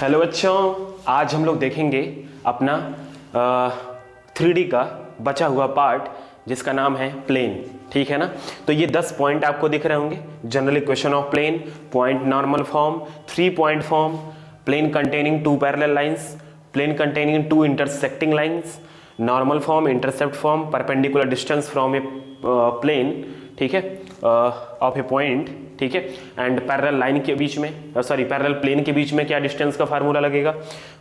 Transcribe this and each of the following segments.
Hello बच्चों, आज हम लोग देखेंगे अपना 3D का बचा हुआ पार्ट जिसका नाम है प्लेन। ठीक है ना। तो ये 10 पॉइंट आपको दिख रहे होंगे। General equation of plane, point normal form, 3 point form, plane containing 2 parallel lines, plane containing 2 intersecting lines, normal form, intercept form, perpendicular distance from a plane, ठीक है, ऑफ ए पॉइंट, ठीक है, एंड पैरेलल लाइन के बीच में parallel plane के बीच में क्या distance का फार्मूला लगेगा।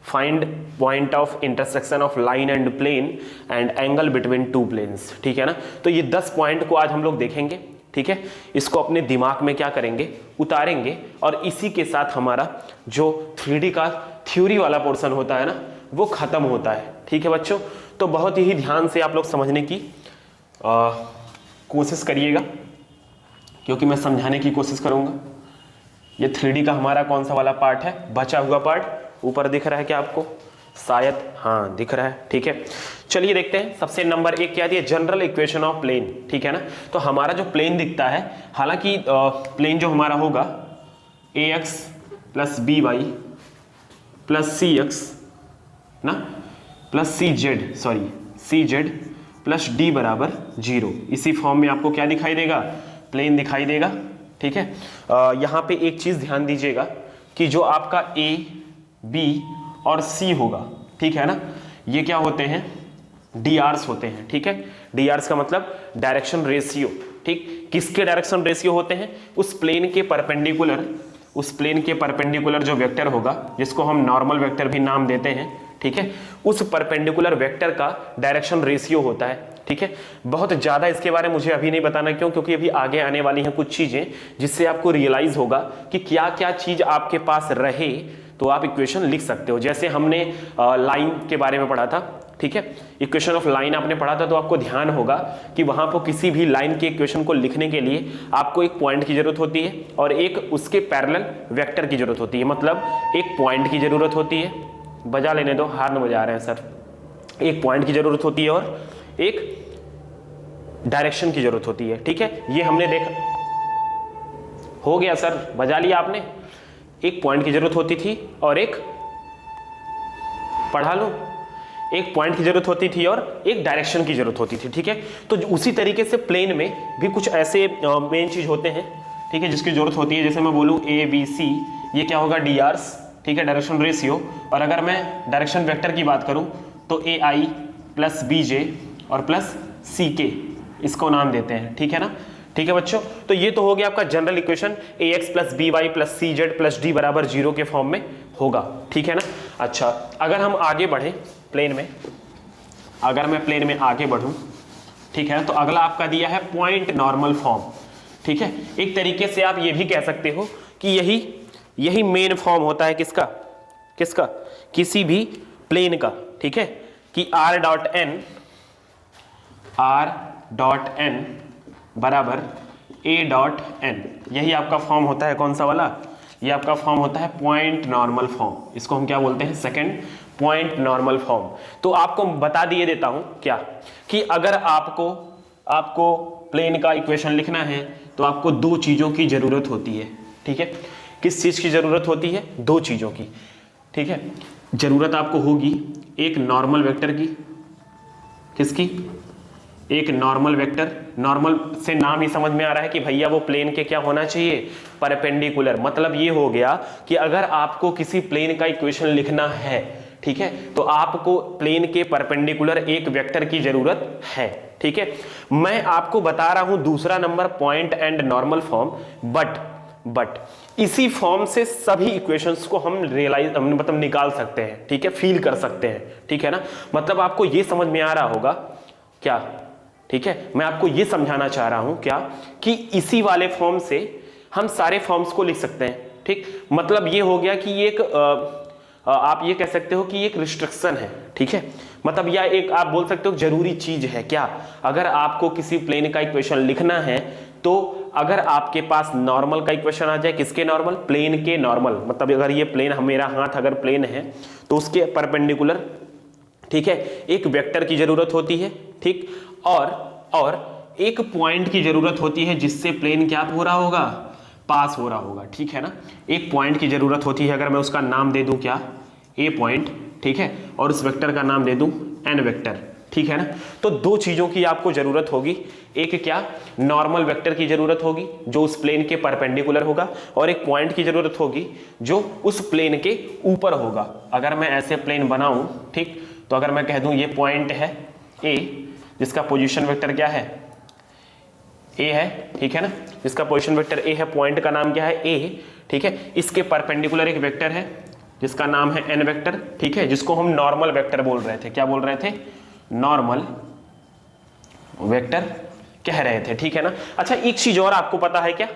Find point of intersection of line and plane and angle between 2 planes. ठीक है ना। तो ये 10 पॉइंट को आज हम लोग देखेंगे। ठीक है, इसको अपने दिमाग में क्या करेंगे, उतारेंगे, और इसी के साथ हमारा जो 3D का थ्योरी वाला पोर्शन होता है ना, वो खत्म होता है। ठीक है बच्चों, तो बहुत ही ध्यान से आप लोग समझने की कोशिश करिएगा, क्योंकि मैं समझाने की कोशिश करूंगा। ये 3D का हमारा कौन सा वाला पार्ट है, बचा हुआ पार्ट। ऊपर दिख रहा है क्या आपको, शायद हाँ दिख रहा है। ठीक है, चलिए देखते हैं। सबसे नंबर 1 क्या दिया, जनरल इक्वेशन ऑफ प्लेन। ठीक है ना। तो हमारा जो प्लेन दिखता है, हालांकि प्लेन जो हमारा होगा ax plus B Y plus C X ना plus C Z plus D बराबर 0, इसी फॉर्म में आपको क्या दिखाई देगा, प्लेन दिखाई देगा। ठीक है, यहाँ पे एक चीज ध्यान दीजिएगा कि जो आपका ए, बी और सी होगा, ठीक है ना, ये क्या होते हैं, डी आर्स होते हैं। ठीक है, डी आर्स का मतलब डायरेक्शन रेशियो। ठीक, किसके डायरेक्शन रेशियो होते हैं, उस प्लेन के परपेंडिकुलर जो वेक्टर होगा, जिसको हम नॉर्मल वेक्टर भी नाम देते हैं। ठीक है, उस परपेंडिकुलर वेक्टर का डायरेक्शन रेशियो होता है। ठीक है, बहुत ज्यादा इसके बारे में मुझे अभी नहीं बताना, क्यों, क्योंकि अभी आगे आने वाली हैं कुछ चीजें जिससे आपको रियलाइज होगा कि क्या क्या चीज आपके पास रहे तो आप इक्वेशन लिख सकते हो। जैसे हमने लाइन के बारे में पढ़ा था, ठीक है, इक्वेशन ऑफ लाइन आपने पढ़ा था, तो आपको ध्यान होगा कि वहां पर किसी भी लाइन के इक्वेशन को लिखने के लिए आपको एक पॉइंट की जरूरत होती है और एक उसके पैरेलल वेक्टर की जरूरत होती है। मतलब एक पॉइंट की जरूरत होती है, बजा लेने दो, हार्न बजा रहे हैं सर। एक पॉइंट की जरूरत होती है और एक डायरेक्शन की जरूरत होती है। ठीक है, ये हमने देखा, हो गया सर, बजा लिया आपने। एक पॉइंट की जरूरत होती थी और एक, पढ़ा लो, एक पॉइंट की जरूरत होती थी और एक डायरेक्शन की जरूरत होती थी। ठीक है, तो उसी तरीके से प्लेन में भी कुछ ऐसे मेन चीज होते हैं, ठीक है, जिसकी जरूरत होती है। जैसे मैं बोलूं ए बी सी, ये क्या होगा, डी आर्स, ठीक है, डायरेक्शन रेशियो। और अगर मैं डायरेक्शन वेक्टर की बात करूं तो ए आई प्लस बी जे और प्लस सी के, इसको नाम देते हैं। ठीक है ना। ठीक है बच्चों, तो ये तो हो गया आपका general equation, A X plus B Y plus C Z plus D बराबर 0 के फॉर्म में होगा। ठीक है ना। अच्छा, अगर हम आगे बढ़े प्लेन में, अगर मैं प्लेन में आगे बढ़ूं, ठीक है, तो अगला आपका दिया है पॉइंट नॉर्मल फॉर्म। ठीक है, एक तरीके से आप ये भी कह सकते हो कि यही मेन फॉर्म होता है किसका, किसी भी प्लेन का। ठीक है, कि r डॉट n बराबर a डॉट n, यही आपका फॉर्म होता है। कौन सा वाला, ये आपका फॉर्म होता है पॉइंट नॉर्मल फॉर्म। इसको हम क्या बोलते हैं, सेकंड पॉइंट नॉर्मल फॉर्म। तो आपको बता दिए देता हूं क्या, कि अगर आपको प्लेन का इक्वेशन लिखना है तो आपको 2 चीजों की जरूरत होती है। ठीक है, किस चीज की जरूरत होती है, 2 चीजों की। ठीक है, जरूरत आपको होगी एक नॉर्मल वेक्टर की, किसकी, एक नॉर्मल वेक्टर। नॉर्मल से नाम ही समझ में आ रहा है कि भैया वो प्लेन के क्या होना चाहिए, परपेंडिकुलर। मतलब ये हो गया कि अगर आपको किसी प्लेन का इक्वेशन लिखना है, ठीक है, तो आपको प्लेन के परपेंडिकुलर एक वेक्टर की जरूरत है। ठीक है, मैं आपको बता रहा हूं दूसरा number point and normal form, but इसी फॉर्म से सभी इक्वेशंस को हम मतलब निकाल सकते हैं। ठीक है, फील कर सकते हैं। ठीक है ना, मतलब आपको यह समझ में आ रहा होगा क्या। ठीक है, मैं आपको यह समझाना चाह रहा हूं क्या, कि इसी वाले फॉर्म से हम सारे फॉर्म्स को लिख सकते हैं। ठीक, मतलब यह हो गया कि एक आप ये कह सकते हो कि एक रिस्ट्रिक्शन है। ठीक है, मतलब या एक आप बोल सकते हो जरूरी चीज है क्या। अगर आपको किसी प्लेन का इक्वेशन लिखना है तो अगर आपके पास नॉर्मल का इक्वेशन आ जाए, किसके नॉर्मल, प्लेन के नॉर्मल, मतलब अगर ये प्लेन, मेरा हाथ अगर प्लेन है तो उसके परपेंडिकुलर, ठीक है, एक वेक्टर की जरूरत होती है। ठीक, और एक पॉइंट की जरूरत होती है जिससे प्लेन क्या पूरा होगा, पास हो रहा होगा, ठीक है ना। एक पॉइंट की जरूरत होती है, अगर मैं उसका नाम दे दूं क्या, ए पॉइंट, ठीक है, और उस वेक्टर का नाम दे दूं एन वेक्टर, ठीक है ना। तो दो चीजों की आपको जरूरत होगी, एक क्या, नॉर्मल वेक्टर की जरूरत होगी जो उस प्लेन के परपेंडिकुलर होगा, और एक पॉइंट की जरूरत होगी जो उस प्लेन के ऊपर होगा। अगर मैं ऐसे प्लेन बनाऊं, ठीक, तो अगर मैं कह दूं ये पॉइंट है ए, जिसका पोजीशन वेक्टर क्या है, ए है, ठीक है ना, जिसका पोजीशन वेक्टर ए है, पॉइंट का नाम क्या है, ए, ठीक है। इसके परपेंडिकुलर एक वेक्टर है जिसका नाम है एन वेक्टर, ठीक है, जिसको हम नॉर्मल वेक्टर बोल रहे थे, क्या बोल रहे थे, नॉर्मल वेक्टर कह रहे थे, ठीक है ना। अच्छा, एक चीज और आपको पता है क्या,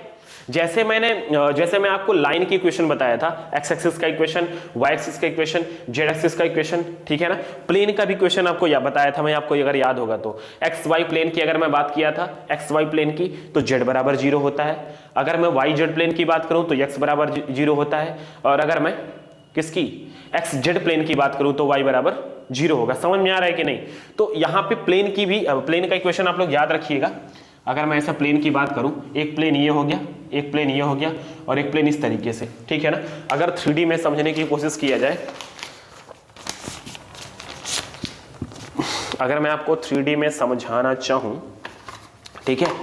जैसे मैं आपको लाइन की इक्वेशन बताया था, एक्स एक्सिस का इक्वेशन, वाई एक्सिस का इक्वेशन, जेड एक्सिस का इक्वेशन, ठीक है ना। प्लेन का भी इक्वेशन आपको बताया था मैं, आपको अगर याद होगा तो, एक्स वाई प्लेन की अगर मैं बात किया था, एक्स वाई प्लेन की, तो जेड बराबर 0 होता है। अगर मैं वाई जेड प्लेन की बात करूं तो एक्स बराबर 0 होता है, और अगर मैं किसकी, एक्स जेड प्लेन की बात करूं तो वाई बराबर 0 होगा। समझ में आ रहा है कि नहीं। तो यहां पे प्लेन की भी, प्लेन का इक्वेशन आप लोग याद रखिएगा। अगर मैं ऐसा प्लेन की बात करूं, एक प्लेन ये हो गया, एक प्लेन ये हो गया, और एक प्लेन इस तरीके से, ठीक है ना। अगर 3D में समझने की कोशिश किया जाए, अगर मैं आपको 3D में समझाना चाहूं, ठीक है,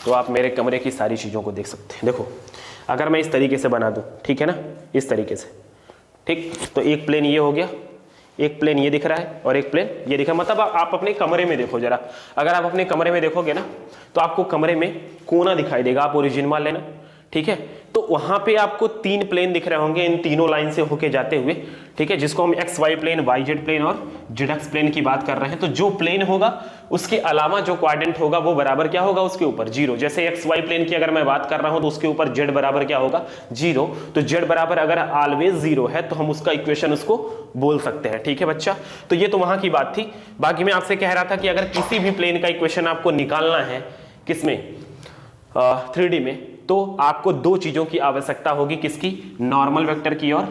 तो आप मेरे कमरे की सारी चीजों को देख सकते हैं। देखो, अगर मैं इस तरीके से बना दूं, ठीक है ना, इस तरीके से, ठीक, तो एक प्लेन ये हो गया, एक प्लेन ये दिख रहा है, और एक प्लेन ये दिख रहा है। मतलब आप अपने कमरे में देखो जरा, अगर आप अपने कमरे में देखोगे ना, तो आपको कमरे में कोना दिखाई देगा, आप ओरिजिन मान लेना, ठीक है। तो वहां पे आपको 3 प्लेन दिख रहे होंगे, इन तीनों लाइन से होके जाते हुए, ठीक है, जिसको हम x y plane, y z plane और जेड एक्स प्लेन की बात कर रहे हैं। तो जो प्लेन होगा उसके अलावा जो क्वाड्रेंट होगा वो बराबर क्या होगा, उसके ऊपर 0। जैसे एक्स वाई प्लेन की अगर मैं बात कर रहा हूं तो उसके ऊपर जेड बराबर क्या होगा, 0। तो जेड बराबर अगर ऑलवेज 0 है तो हम उसका इक्वेशन उसको बोल सकते हैं, ठीक है बच्चा। तो ये तो वहां की बात थी। बाकी मैं आपसे कह रहा था कि अगर किसी भी प्लेन का इक्वेशन आपको निकालना है, किसमें, 3D में, तो आपको दो चीजों की आवश्यकता होगी, किसकी, नॉर्मल वेक्टर की और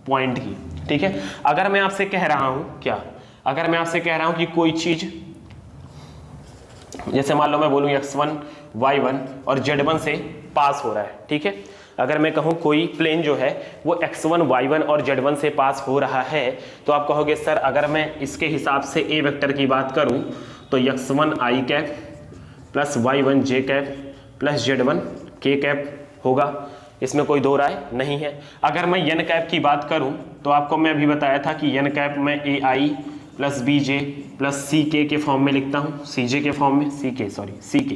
पॉइंट की, ठीक है। अगर मैं आपसे कह रहा हूं क्या, अगर मैं आपसे कह रहा हूं कि कोई चीज, जैसे मान लो मैं बोलूं x1 y1 और z1 से पास हो रहा है, ठीक है। अगर मैं कहूं कोई प्लेन जो है वो x1 y1 और z1 से पास हो रहा है, तो आप कहोगे सर अगर मैं इसके हिसाब से a वेक्टर की बात करूं तो x1 i cap plus y1 j cap plus z1 k cap होगा, इसमें कोई दो राय नहीं है। अगर मैं n कैप की बात करूं तो आपको मैं अभी बताया था कि n कैप मैं ai plus B J plus C के फॉर्म में लिखता हूं, सी जे के फॉर्म में, सी के,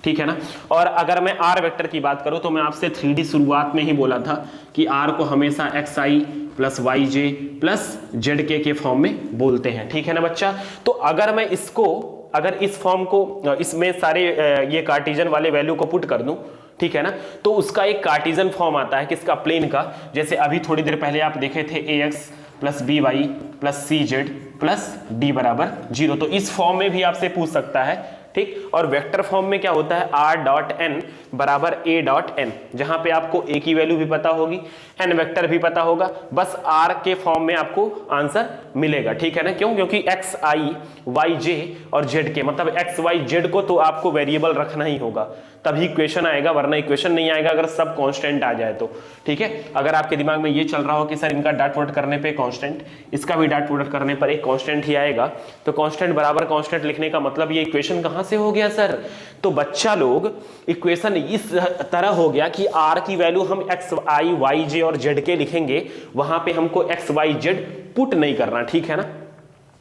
ठीक है ना। और अगर मैं आर वेक्टर की बात करूं तो मैं आपसे 3D शुरुआत में ही बोला था कि आर को हमेशा एक्स आई प्लस वाई जे प्लस जेड के फॉर्म में बोलते हैं, ठीक है ना बच्चा। तो अगर मैं इसको, अगर इस फॉर्म को, इसमें सारे ये कार्टेशियन वाले वैल्यू को पुट कर दूं, ठीक है ना, तो उसका एक कार्टेशियन फॉर्म आता है किसका, प्लेन का। जैसे अभी थोड़ी देर पहले आप देखे थे ax plus B Y plus C Z plus D बराबर 0। तो इस फॉर्म में भी आपसे पूछ सकता है, ठीक। और वेक्टर फॉर्म में क्या होता है, r डॉट n बराबर a डॉट n, जहां पे आपको a की वैल्यू भी पता होगी, n वेक्टर भी पता होगा, बस r के फॉर्म में आपको आंसर मिलेगा, ठीक है ना। क्यों, क्योंकि x i y j और z के, मतलब x y z को तो आपको वेरिएबल रखना ही होगा, तभी इक्वेशन आएगा, वरना इक्वेशन नहीं आएगा अगर सब कांस्टेंट आ जाए तो, ठीक है। अगर आपके दिमाग में ये चल रहा हो कि सर इनका डॉट प्रोडक्ट करने पे कांस्टेंट, इसका भी डॉट प्रोडक्ट करने पर एक कांस्टेंट ही आएगा, तो कांस्टेंट बराबर कांस्टेंट लिखने का मतलब ये इक्वेशन कहां से हो गया सर। तो बच्चा लोग इक्वेशन इस तरह हो गया कि r की वैल्यू हम x i y j और z के लिखेंगे, वहां पे हमको x y z पुट नहीं करना, ठीक है ना।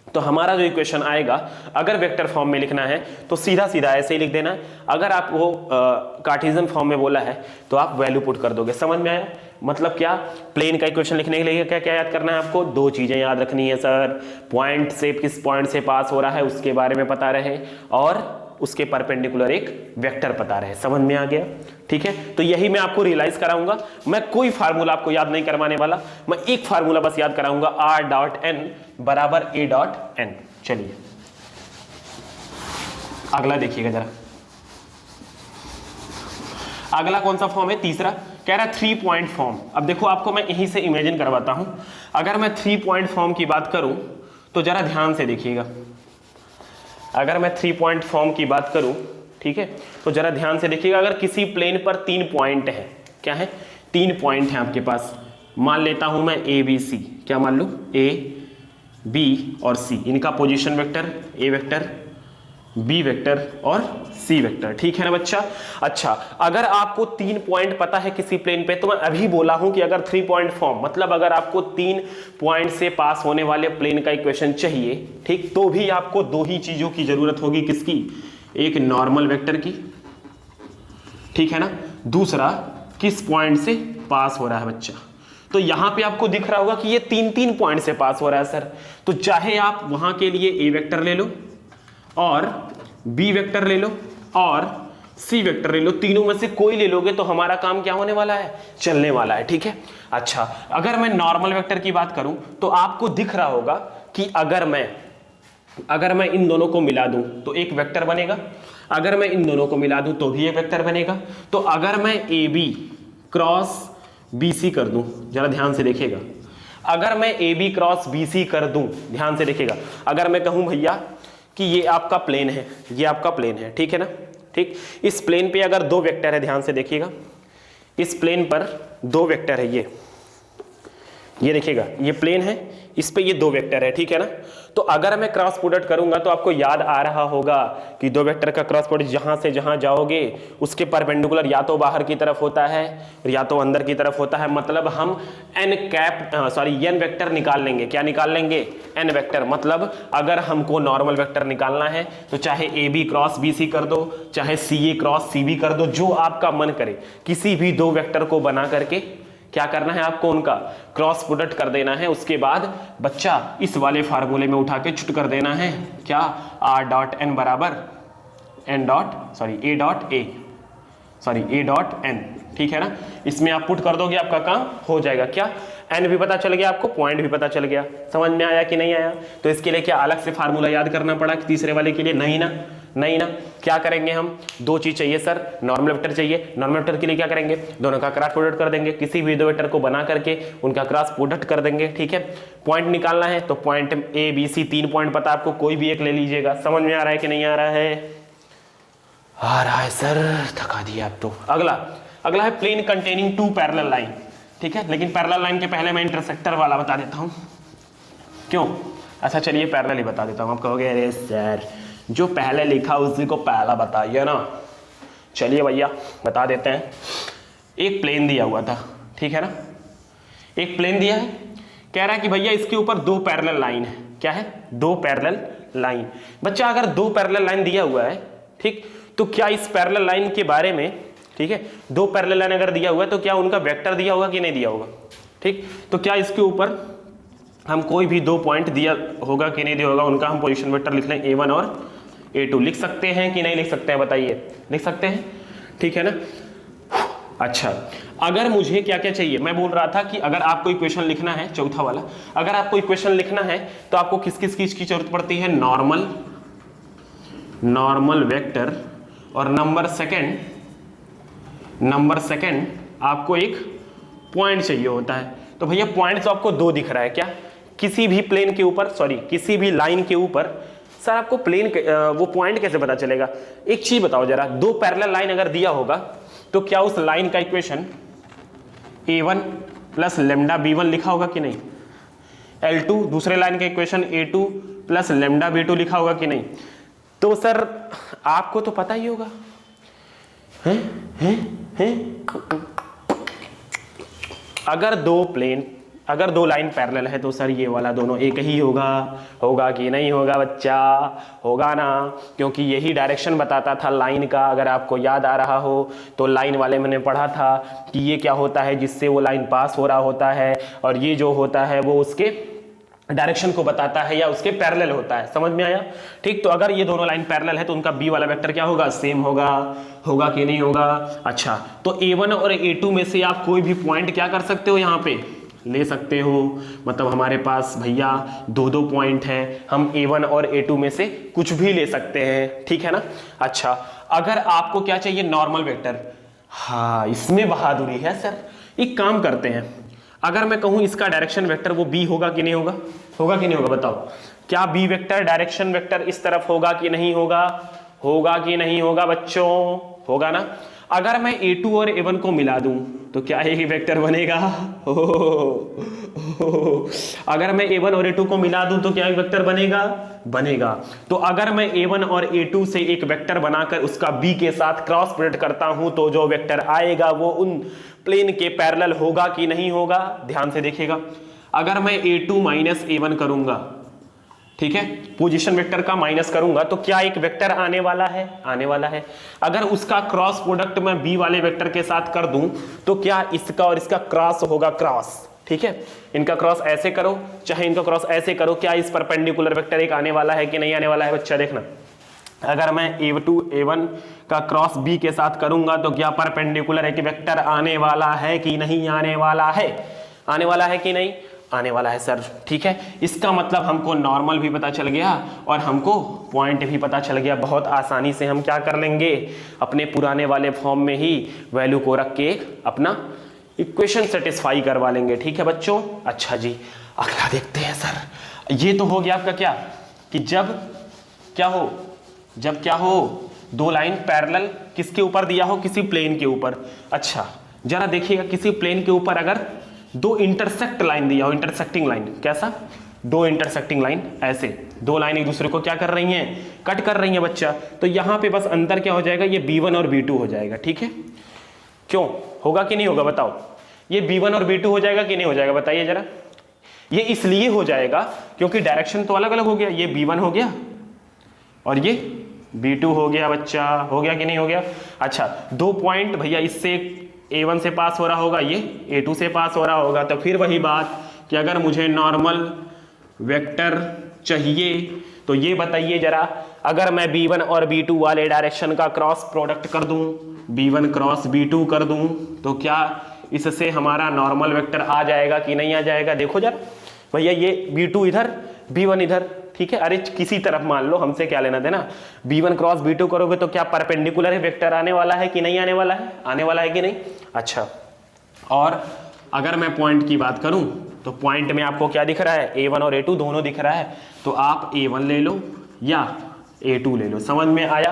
तो हमारा जो इक्वेशन आएगा, अगर वेक्टर फॉर्म में लिखना है तो सीधा सीधा ऐसे ही लिख देना है। अगर आप वो कार्टेशियन फॉर्म में बोला है तो आप वैल्यू पुट कर दोगे। समझ में आया, मतलब क्या, प्लेन का इक्वेशन लिखने के लिए क्या क्या याद करना है आपको, दो चीजें याद रखनी है सर, पॉइंट से, किस पॉइंट से पास हो रहा है उसके बारे में पता रहे, और उसके परपेंडिकुलर एक वेक्टर पता रहे। समझ में आ गया, ठीक है। तो यही मैं आपको रियलाइज कराऊंगा, मैं कोई फार्मूला आपको याद नहीं करवाने वाला, मैं एक फार्मूला बस याद कराऊंगा, r डॉट n बराबर a डॉट n। चलिए अगला देखिएगा जरा, अगला कौन सा फॉर्म है, तीसरा, कह रहा है 3 पॉइंट फॉर्म। अब देखो आपको मैं यहीं से इमेजिन करवाता हूं, अगर मैं 3 पॉइंट फॉर्म की बात करूं तो जरा ध्यान से देखिएगा। अगर मैं 3 पॉइंट फॉर्म की बात करूं, ठीक है, तो जरा ध्यान से देखिएगा। अगर किसी प्लेन पर 3 पॉइंट है, क्या है, 3 पॉइंट हैं आपके पास। मान लेता हूं मैं ए बी सी, क्या मान लूं, ए बी और सी, इनका position vector a vector b vector और सी वेक्टर, ठीक है ना बच्चा। अच्छा, अगर आपको 3 पॉइंट पता है किसी प्लेन पे, तो मैं अभी बोला हूं कि अगर 3 पॉइंट फॉर्म, मतलब अगर आपको 3 पॉइंट से पास होने वाले प्लेन का इक्वेशन चाहिए, ठीक, तो भी आपको 2 ही चीजों की जरूरत होगी, किसकी, एक नॉर्मल वेक्टर की, ठीक है ना, दूसरा किस पॉइंट से पास हो रहा है बच्चा। तो यहां पे आपको दिख रहा होगा कि ये 3 पॉइंट से पास हो रहा है सर, तो चाहे आप वहां के लिए ए वेक्टर ले लो और बी वेक्टर ले लो और सी वेक्टर ले लो, तीनों में से कोई ले लोगे तो हमारा काम क्या होने वाला है, चलने वाला है, ठीक है। अच्छा, अगर मैं नॉर्मल वेक्टर की बात करूं तो आपको दिख रहा होगा कि अगर मैं इन दोनों को मिला दूं तो एक वेक्टर बनेगा, अगर मैं इन दोनों को मिला दूं तो भी एक वेक्टर बनेगा। तो अगर मैं a b cross b c कर दूं, जरा ध्यान से देखिएगा, अगर मैं a b cross b c कर दूं, ध्यान से देखिएगा, अगर मैं कहूं भैया कि ये आपका प्लेन है, ये आपका प्लेन है, ठीक है ना, ठीक, इस प्लेन पे अगर 2 वेक्टर है, ध्यान से देखिएगा, इस प्लेन पर 2 वेक्टर है, ये देखिएगा, ये प्लेन है, इस पे ये 2 वेक्टर है, ठीक है ना। तो अगर मैं क्रॉस प्रोडक्ट करूंगा तो आपको याद आ रहा होगा कि 2 वेक्टर का क्रॉस प्रोडक्ट जहां से जहां जाओगे उसके परपेंडिकुलर या तो बाहर की तरफ होता है या तो अंदर की तरफ होता है, मतलब हम एन वेक्टर निकाल लेंगे। क्या निकाल लेंगे, एन वेक्टर। मतलब अगर हमको नॉर्मल वेक्टर निकालना है तो चाहे a b cross b c कर दो, चाहे सी ए क्रॉस सी बी कर दो, जो आपका मन करे, किसी भी 2 वेक्टर को बना करके क्या करना है आपको, उनका क्रॉस प्रोडक्ट कर देना है। उसके बाद बच्चा इस वाले फार्मूले में उठा के छुट कर देना है, क्या, आर डॉट एन बराबर ए डॉट एन, ठीक है ना। इसमें आप पुट कर दोगे, आपका काम हो जाएगा। क्या, एन भी पता चल गया आपको, पॉइंट भी पता चल गया। समझ में आया कि नहीं आया। तो इसके लिए क्या अलग से फार्मूला याद करना पड़ा कि तीसरे वाले के लिए, नहीं ना, नहीं ना। क्या करेंगे हम, 2 चीज चाहिए सर, नॉर्मल वेक्टर चाहिए। नॉर्मल वेक्टर के लिए क्या करेंगे, दोनों का क्रॉस प्रोडक्ट कर देंगे, किसी भी 2 वेक्टर को बना करके उनका क्रॉस प्रोडक्ट कर देंगे, ठीक है। पॉइंट निकालना है तो point a b c 3 point पता आपको, कोई भी एक ले लीजिएगा। समझ में आ रहा है कि नहीं आ रहा है, आ रहा है सर, थका दिया आप तो। अगला है प्लेन कंटेनिंग 2 पैरेलल लाइन, ठीक है। लेकिन पैरेलल लाइन के पहले मैं इंटरसेक्टर वाला बता देता हूं, क्यों, अच्छा चलिए पैरेलल ही बता देता हूं। आप कहोगे अरे सर जो पहले लिखा उसी को पहला बताइए ना, चलिए भैया बता देते हैं। एक प्लेन दिया हुआ था, ठीक है ना, एक प्लेन दिया है, कह रहा है कि भैया इसके ऊपर 2 पैरेलल लाइन है। क्या है, 2 पैरेलल लाइन। बच्चा अगर 2 पैरेलल लाइन दिया हुआ है, ठीक, तो क्या इस पैरेलल लाइन के बारे में, ठीक है, 2 पैरेलल लाइन अगर दिया हुआ है तो क्या उनका वेक्टर दिया होगा कि नहीं दिया होगा, ठीक। तो क्या इसके ऊपर हम कोई भी 2 पॉइंट दिया होगा कि नहीं दिया होगा, उनका हम पोजीशन वेक्टर लिख लें A1 और A2। लिख सकते हैं कि नहीं लिख सकते हैं, बताइए, लिख सकते हैं, ठीक है ना। अच्छा, अगर मुझे क्या क्या चाहिए, मैं बोल रहा था कि अगर आपको इक्वेशन लिखना है, चौथा वाला, अगर आपको इक्वेशन लिखना है तो आपको किस किस चीज की जरूरत पड़ती है, नॉर्मल वेक्टर, और नंबर सेकंड आपको एक पॉइंट चाहिए होता है। तो भैया पॉइंट तो आपको 2 दिख रहा है, क्या, किसी भी प्लेन के ऊपर, किसी भी लाइन के ऊपर। सर आपको प्लेन वो पॉइंट कैसे पता चलेगा, एक चीज बताओ जरा, 2 पैरेलल लाइन अगर दिया होगा तो क्या उस लाइन का equation A1 plus lambda B1 लिखा होगा कि नहीं, L2 दूसरे लाइन का equation A2 plus lambda B2 लिखा होगा कि नहीं। तो सर आपको तो पता ही होगा, हैं? अगर 2 लाइन पैरेलल है तो सर ये वाला दोनों एक ही होगा कि नहीं होगा बच्चा, होगा ना, क्योंकि यही डायरेक्शन बताता था लाइन का। अगर आपको याद आ रहा हो तो लाइन वाले मैंने पढ़ा था कि ये क्या होता है, जिससे वो लाइन पास हो रहा होता है, और ये जो होता है वो उसके डायरेक्शन को बताता है या उसके पैरेलल होता है। समझ में आया, ठीक। तो अगर ये दोनों लाइन पैरेलल है तो उनका बी वाला वेक्टर क्या होगा, सेम होगा कि नहीं होगा। अच्छा, तो A1 और A2 में से आप कोई भी पॉइंट क्या कर सकते हो, यहाँ पे ले सकते हो। मतलब हमारे पास भैया 2 पॉइंट है, हम A1 और A2 में से कुछ भी ले सकते हैं, ठीक है ना। अच्छा, अगर आपको क्या चाहिए, नॉर्मल वेक्टर, हाँ इसमें बहादुरी है सर। एक काम करते हैं, अगर मैं कहूं इसका डायरेक्शन वेक्टर वो बी होगा कि नहीं होगा कि नहीं होगा, बताओ। क्या बी वेक्टर डायरेक्शन वेक्टर इस तरफ होगा कि नहीं होगा, होगा कि नहीं होगा बच्चों, होगा ना। अगर मैं A2 और A1 को मिला दूं तो क्या एक ही वेक्टर बनेगा? अगर मैं A1 और A2 को मिला दूं तो क्या एक वेक्टर बनेगा? बनेगा। तो अगर मैं A1 और A2 से एक वेक्टर बनाकर उसका B के साथ क्रॉस प्रोडक्ट करता हूं तो जो वेक्टर आएगा वो उन प्लेन के पैरेलल होगा कि नहीं होगा? ध्यान से देखिएगा। अगर मैं A2 माइनस A1 करूंगा, ठीक है, पोजीशन वेक्टर का माइनस करूंगा तो क्या एक वेक्टर आने वाला है? आने वाला है। अगर उसका क्रॉस प्रोडक्ट मैं बी वाले वेक्टर के साथ कर दूं तो क्या इसका और इसका क्रॉस होगा? क्रॉस, ठीक है। इनका क्रॉस ऐसे करो चाहे इनका क्रॉस ऐसे करो, क्या इस परपेंडिकुलर वेक्टर एक आने वाला है कि नहीं आने वाला है? बच्चा देखना, अगर मैं A2 A1 का क्रॉस B के साथ करूंगा तो क्या परपेंडिकुलर एक वेक्टर आने वाला है कि नहीं आने वाला है? आने वाला है कि नहीं? आने वाला है सर, ठीक है। इसका मतलब हमको नॉर्मल भी पता चल गया और हमको पॉइंट भी पता चल गया। बहुत आसानी से हम क्या कर लेंगे, अपने पुराने वाले फॉर्म में ही वैल्यू को रख के अपना इक्वेशन सेटिस्फाई करवा लेंगे, ठीक है बच्चों। अच्छा जी, अगला देखते हैं सर। ये तो हो गया आपका क्या कि जब क्या हो दो लाइन पैरेलल किसके ऊपर दिया हो? किसी प्लेन के ऊपर। अच्छा जरा देखिएगा, किसी प्लेन के ऊपर अगर दो इंटरसेक्ट लाइन दिया हो, इंटरसेक्टिंग लाइन, कैसा? दो इंटरसेक्टिंग लाइन, ऐसे दो लाइन एक दूसरे को क्या कर रही हैं? कट कर रही हैं बच्चा। तो यहां पे बस अंतर क्या हो जाएगा? ये B1 और B2 हो जाएगा, ठीक है। क्यों होगा कि नहीं होगा बताओ? ये B1 और B2 हो जाएगा कि नहीं हो जाएगा? बताइए जरा। ये इसलिए हो जाएगा क्योंकि डायरेक्शन तो अलग अलग हो गया। ये B1 हो गया और ये B2 हो गया बच्चा। हो गया कि नहीं हो गया? अच्छा, दो पॉइंट भैया इससे A1 से पास हो रहा होगा, ये A2 से पास हो रहा होगा। तो फिर वही बात कि अगर मुझे नॉर्मल वेक्टर चाहिए तो ये बताइए जरा, अगर मैं B1 और B2 वाले डायरेक्शन का क्रॉस प्रोडक्ट कर दूं, B1 क्रॉस B2 कर दूं, तो क्या इससे हमारा नॉर्मल वेक्टर आ जाएगा कि नहीं आ जाएगा? देखो जरा भैया, ये B2 इधर B1 इधर, ठीक है। अरे किसी तरफ मान लो, हमसे क्या लेना देना। B1 क्रॉस B2 करोगे तो क्या परपेंडिकुलर वेक्टर आने वाला है कि नहीं आने वाला है? आने वाला है कि नहीं? अच्छा, और अगर मैं पॉइंट की बात करूं तो पॉइंट में आपको क्या दिख रहा है? A1 और A2 दोनों दिख रहा है। तो आप A1 ले लो या A2 ले लो। समझ में आया?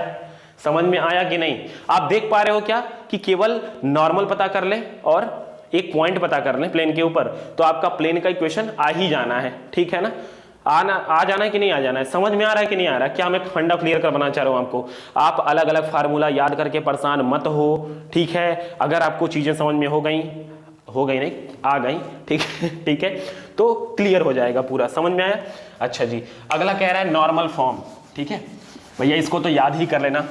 समझ में आया कि नहीं? आप देख पा रहे हो क्या कि केवल नॉर्मल पता कर ले और एक पॉइंट पता कर ले प्लेन के ऊपर तो आपका प्लेन का इक्वेशन आ ही जाना है, ठीक है ना। आ जाना है कि नहीं आ जाना है? समझ में आ रहा है कि नहीं आ रहा है? क्या मैं फंडा क्लियर कर बनाना चाह रहा हूं आपको। आप अलग अलग फार्मूला याद करके परेशान मत हो, ठीक है। अगर आपको चीजें समझ में हो गई नहीं, आ गई, ठीक है, ठीक है, तो क्लियर हो जाएगा पूरा। समझ में आया? अच्छा जी, अगला कह रहा है नॉर्मल फॉर्म, ठीक है भैया, इसको तो याद ही कर लेना,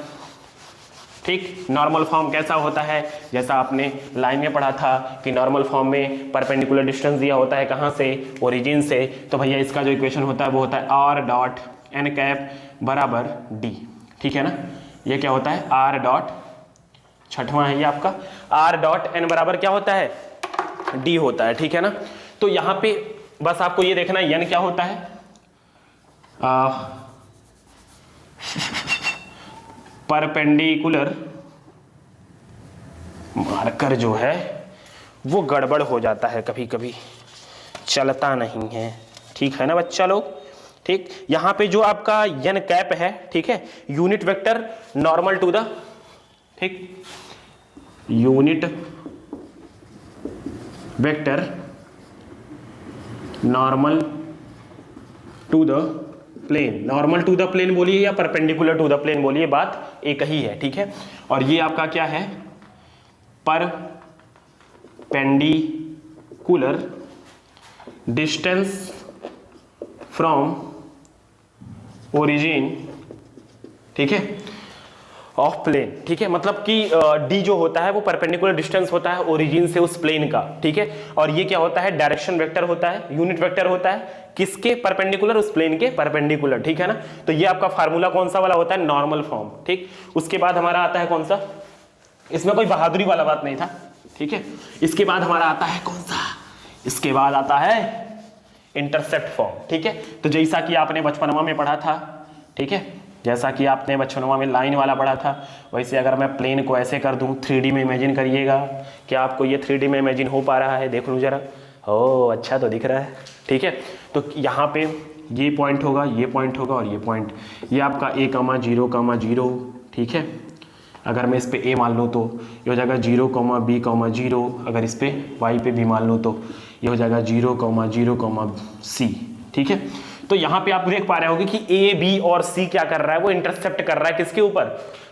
ठीक। नॉर्मल फॉर्म कैसा होता है? जैसा आपने लाइन में पढ़ा था कि नॉर्मल फॉर्म में परपेंडिकुलर डिस्टेंस दिया होता है, कहाँ से? ओरिजिन से। तो भैया इसका जो इक्वेशन होता है वो होता है R डॉट n कैप बराबर D, ठीक है ना। ये क्या होता है? R डॉट, छठवां है ये आपका, R डॉट n बराबर क्या होता है? D होता है, ठीक है ना। तो यहां पे बस आपको ये देखना है n क्या होता है। परपेंडिकुलर मार्कर जो है वो गड़बड़ हो जाता है, कभी कभी चलता नहीं है, ठीक है ना बच्चा लोग। ठीक, यहां पे जो आपका n कैप है, ठीक है, unit vector normal to the, ठीक, unit vector normal to the plane. Normal to the plane बोलिए या परपेंडिकुलर टू द प्लेन बोलिए, बात एक ही है, ठीक है। और ये आपका क्या है? परपेंडिकुलर डिस्टेंस फ्रॉम ओरिजिन, ठीक है, ऑफ प्लेन, ठीक है। मतलब कि d जो होता है वो परपेंडिकुलर डिस्टेंस होता है ओरिजिन से उस प्लेन का, ठीक है। और ये क्या होता है? डायरेक्शन वेक्टर होता है, यूनिट वेक्टर होता है, किसके परपेंडिकुलर? उस प्लेन के परपेंडिकुलर, ठीक है ना। तो ये आपका फार्मूला कौन सा वाला होता है? नॉर्मल फॉर्म, ठीक। उसके बाद हमारा आता है कौन सा? इसमें कोई बहादुरी वाला बात नहीं था, ठीक है। इसके बाद हमारा आता है कौन सा? इसके बाद आता है इंटरसेप्ट फॉर्म, ठीक है। तो जैसा कि आपने बचपनमा में पढ़ा था, ठीक है, जैसा कि आपने बचपनमा में लाइन वाला पढ़ा था, वैसे अगर मैं प्लेन को ऐसे कर दूं, 3D में इमेजिन करिएगा। क्या आपको ये 3D में इमेजिन हो पा रहा है? देख लूँ जरा। ओ अच्छा तो दिख रहा है, ठीक है। तो यहाँ पे ये पॉइंट होगा, ये पॉइंट होगा और ये पॉइंट, ये आपका A, 0, 0, ठीक है। अगर मैं इस पे a मान लूँ तो ये हो जाएगा 0, b, 0। अगर इस पे y पे भी मान लूँ तो ये हो जाएगा 0, 0, c। ठीक है, तो यहाँ पे आप देख पा रहे होगे कि a, b और c क्या कर रहा है, वो इंटरसेप्ट कर रहा है किसके ऊपर,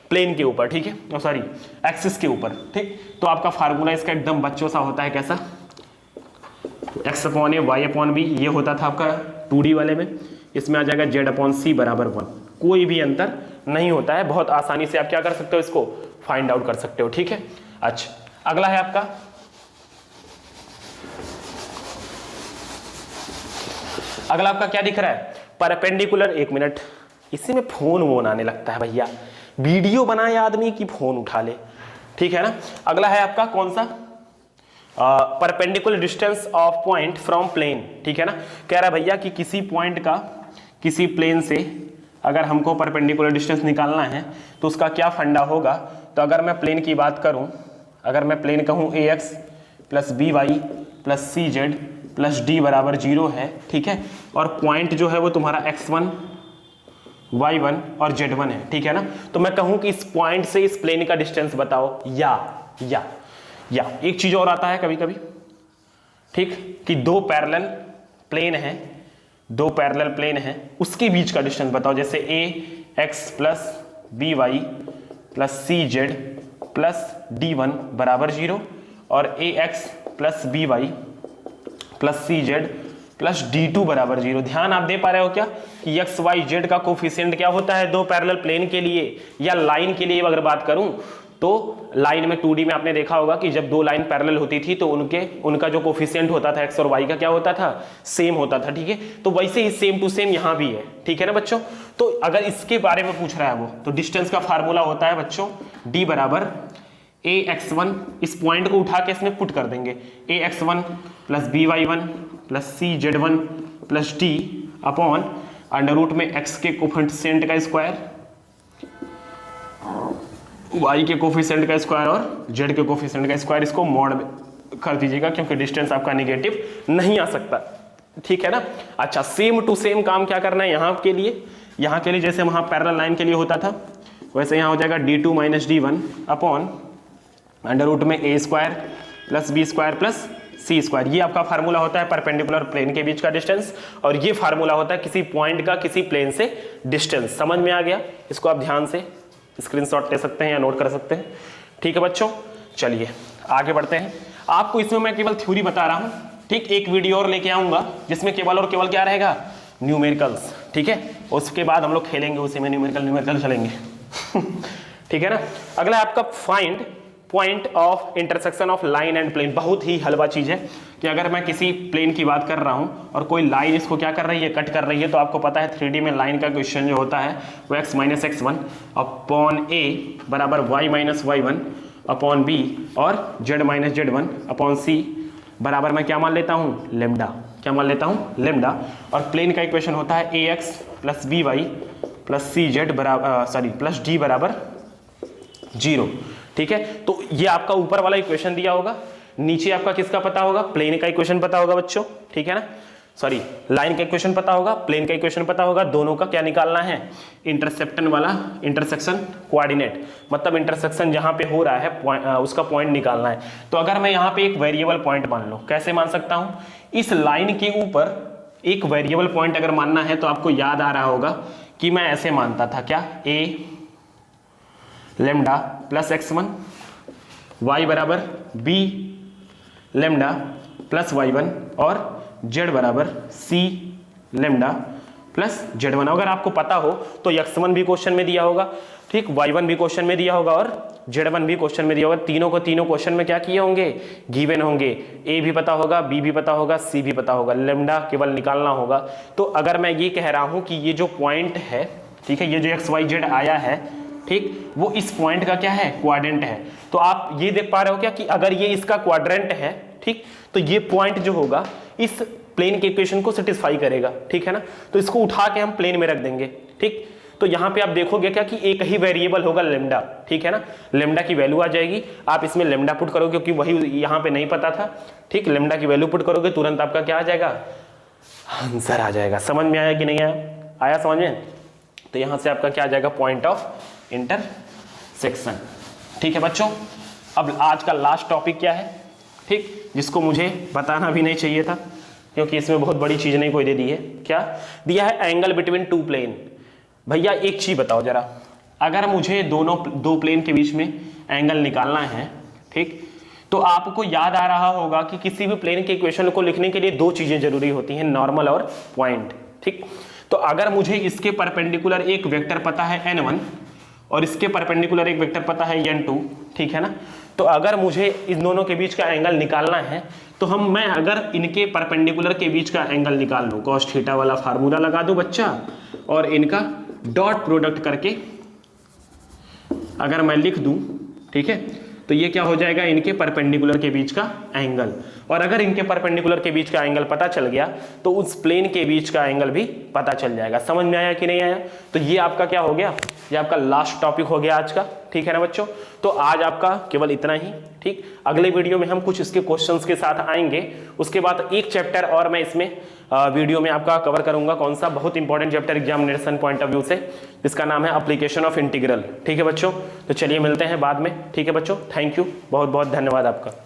प्लेन के ऊपर। ठीक है, सॉरी एक्सिस के ऊपर। ठीक, तो आपका फार्मूला इसका एकदम बच्चों सा होता है, कैसा, x अपॉन ए वाई अपॉन बी, ये होता था आपका 2D वाले में। इसमें आ जाएगा z अपॉन सी बराबर 1, कोई भी अंतर नहीं होता है। बहुत आसानी से आप क्या कर सकते हो, इसको फाइंड आउट कर सकते हो। ठीक है, अच्छा अगला है आपका क्या दिख रहा है, परपेंडिकुलर। 1 मिनट, इसी में फोन वोन आने लगता है भैया, वीडियो बनाए आदमी की फोन उठा ले। ठीक है ना, अगला है आपका कौन सा, perpendicular distance of point from plane. ठीक है ना, कह रहा है भैया कि किसी पॉइंट का किसी प्लेन से अगर हमको परपेंडिकुलर डिस्टेंस निकालना है तो उसका क्या फंडा होगा। तो अगर मैं प्लेन की बात करूं, अगर मैं प्लेन कहूं ax plus B Y plus C Z plus D बराबर 0 है। ठीक है, और पॉइंट जो है वो तुम्हारा x1 y1 और z1 है। ठीक है ना, तो मैं कहूं कि इस पॉइंट से इस प्लेन का डिस्टेंस बताओ, या एक चीज और आता है कभी कभी, ठीक, कि दो पैरेलल प्लेन है उसके बीच का डिस्टेंस बताओ। जैसे ax plus B Y plus C Z plus d1 बराबर 0 और ax plus B Y plus C Z plus d2 बराबर 0। ध्यान आप दे पा रहे हो क्या कि x y z का कोफिशिएंट क्या होता है दो पैरेलल प्लेन के लिए या लाइन के लिए अगर बात करूं तो लाइन में 2D में आपने देखा होगा कि जब दो लाइन पैरेलल होती थी तो उनका जो कोफिशिएंट होता था x और y का क्या होता था, सेम होता था। ठीक है, तो वैसे ही सेम टू सेम यहां भी है। ठीक है ना बच्चों, तो अगर इसके बारे में पूछ रहा है वो, तो डिस्टेंस का फार्मूला होता है बच्चों d बराबर ax1, इस पॉइंट को उठा के इसमें पुट कर देंगे, ax1 plus by1 plus cz1 plus d upon under root में x के कोफिशिएंट का स्क्वायर, y के कोफिशिएंट का स्क्वायर और z के कोफिशिएंट का स्क्वायर। इसको मॉड कर दीजिएगा क्योंकि डिस्टेंस आपका नेगेटिव नहीं आ सकता। ठीक है ना, अच्छा सेम टू सेम काम क्या करना है यहाँ के लिए जैसे वहाँ पैरेलल लाइन के लिए होता था वैसे यहाँ हो जाएगा d2 minus d1 upon under root में a square plus b square plus c square. ये आपका फार्मूला होता है परपेंडिकुलर प्लेन के बीच का डिस्टेंस, और ये फार्मूला होता है किसी पॉइंट का किसी प्लेन से डिस्टेंस। समझ में आ गया, इसको आप ध्यान से स्क्रीनशॉट ले सकते हैं या नोट कर सकते हैं। ठीक है बच्चों, चलिए आगे बढ़ते हैं। आपको इसमें मैं केवल थ्योरी बता रहा हूं, ठीक, एक वीडियो और लेके आऊंगा जिसमें केवल और केवल क्या रहेगा, न्यूमेरिकल्स। ठीक है, उसके बाद हम लोग खेलेंगे उसी में न्यूमेरिकल चलेंगे। ठीक है ना, अगला आपका find point of intersection of line and plane. बहुत ही हलवा चीज है कि अगर मैं किसी प्लेन की बात कर रहा हूं और कोई लाइन इसको क्या कर रही है, कट कर रही है, तो आपको पता है 3D में लाइन का क्वेश्चन जो होता है वो x minus x1 upon a बराबर y minus y1 upon b और z minus z1 upon c बराबर मैं क्या मान लेता हूँ, लेमडा। क्या मान लेता हूँ, लेमडा। और प्लेन का इक्वेशन होता है ax plus B Y plus C Z बराबर प्लस d बराबर 0। ठीक है, तो ये आपका ऊपर वाला इक्वेशन दिया होगा, नीचे आपका किसका पता होगा, प्लेन का इक्वेशन पता होगा बच्चों। ठीक है ना, सॉरी लाइन का इक्वेशन पता होगा, प्लेन का इक्वेशन पता होगा। दोनों का क्या निकालना है, इंटरसेप्शन वाला, इंटरसेक्शन कोऑर्डिनेट, मतलब इंटरसेक्शन जहां पे हो रहा है उसका पॉइंट निकालना है। तो अगर मैं यहाँ पे एक वेरिएबल पॉइंट मान लूँ, कैसे मान सकता हूँ, इस लाइन के ऊपर एक वेरिएबल पॉइंट अगर मानना है तो आपको याद आ रहा होगा कि मैं ऐसे मानता था, क्या, a lambda plus x1 y बराबर b लेमडा प्लस y1 और z बराबर c लेमडा प्लस z1। अगर आपको पता हो तो x1 भी क्वेश्चन में दिया होगा, ठीक, y1 भी क्वेश्चन में दिया होगा और z1 भी क्वेश्चन में दिया होगा। तीनों क्वेश्चन में क्या किए होंगे, गिवन होंगे। a भी पता होगा, b भी पता होगा, c भी पता होगा, लेमडा केवल निकालना होगा। तो अगर मैं ये कह रहा हूं कि ये जो पॉइंट है, ठीक है, ये जो x y z आया है, ठीक, वो इस पॉइंट का क्या है, क्वाड्रेंट है। तो आप ये देख पा रहे हो क्या कि अगर ये इसका क्वाड्रेंट है, ठीक, तो ये पॉइंट जो होगा इस प्लेन के इक्वेशन को सेटिस्फाई करेगा। ठीक है ना, तो इसको उठा के हम प्लेन में रख देंगे। ठीक, तो यहां पे आप देखोगे क्या कि एक ही वेरिएबल होगा लेमडा। ठीक है ना, लेमडा की वैल्यू आ जाएगी, आप इसमें लेमडा पुट करोगे क्योंकि वही यहां पे नहीं पता था। ठीक, लेमडा की वैल्यू पुट करोगे तुरंत आपका क्या आ जाएगा, आंसर आ जाएगा। समझ में आया कि नहीं आया समझ में? तो यहां से आपका क्या आ जाएगा, पॉइंट ऑफ इंटरसेक्शन। ठीक है बच्चों, अब आज का लास्ट टॉपिक क्या है, ठीक, जिसको मुझे बताना भी नहीं चाहिए था क्योंकि इसमें बहुत बड़ी चीज नहीं कोई दे दी है। क्या दिया है? Angle between two plane. भैया एक चीज बताओ जरा, अगर मुझे दो प्लेन के बीच में एंगल निकालना है, ठीक, तो आपको याद आ रहा होगा कि किसी भी प्लेन के इक्वेशन को लिखने के लिए दो चीजें जरूरी होती हैं, नॉर्मल और पॉइंट, ठीक। तो अगर मुझे इसके परपेंडिकुलर एक वेक्टर पता है n1 और इसके परपेंडिकुलर एक वेक्टर पता है n2, ठीक है ना, तो अगर मुझे इन दोनों के बीच का एंगल निकालना है तो मैं अगर इनके परपेंडिकुलर के बीच का एंगल निकाल लूं, cos थीटा वाला फार्मूला लगा दूं बच्चा, और इनका डॉट प्रोडक्ट करके अगर मैं लिख दूं, ठीक है, तो ये क्या हो जाएगा? इनके परपेंडिकुलर के बीच का एंगल। और अगर इनके परपेंडिकुलर के बीच का एंगल पता चल गया तो उस प्लेन के बीच का एंगल भी पता चल जाएगा। समझ में आया कि नहीं आया? तो ये आपका क्या हो गया? ये आपका लास्ट टॉपिक हो गया आज का, ठीक है ना बच्चों। तो आज आपका केवल इतना ही, ठीक। अगले वीडियो में हम कुछ इसके क्वेश्चंस के साथ आएंगे, उसके बाद एक चैप्टर और मैं इसमें वीडियो में आपका कवर करूंगा। कौन सा? बहुत important chapter examination point of view से, जिसका नाम है एप्लीकेशन ऑफ इंटीग्रल, ठीक है बच्चों। तो चलिए मिलते हैं बाद में, ठीक है बच्चों। थैंक यू, बहुत बहुत धन्यवाद आपका।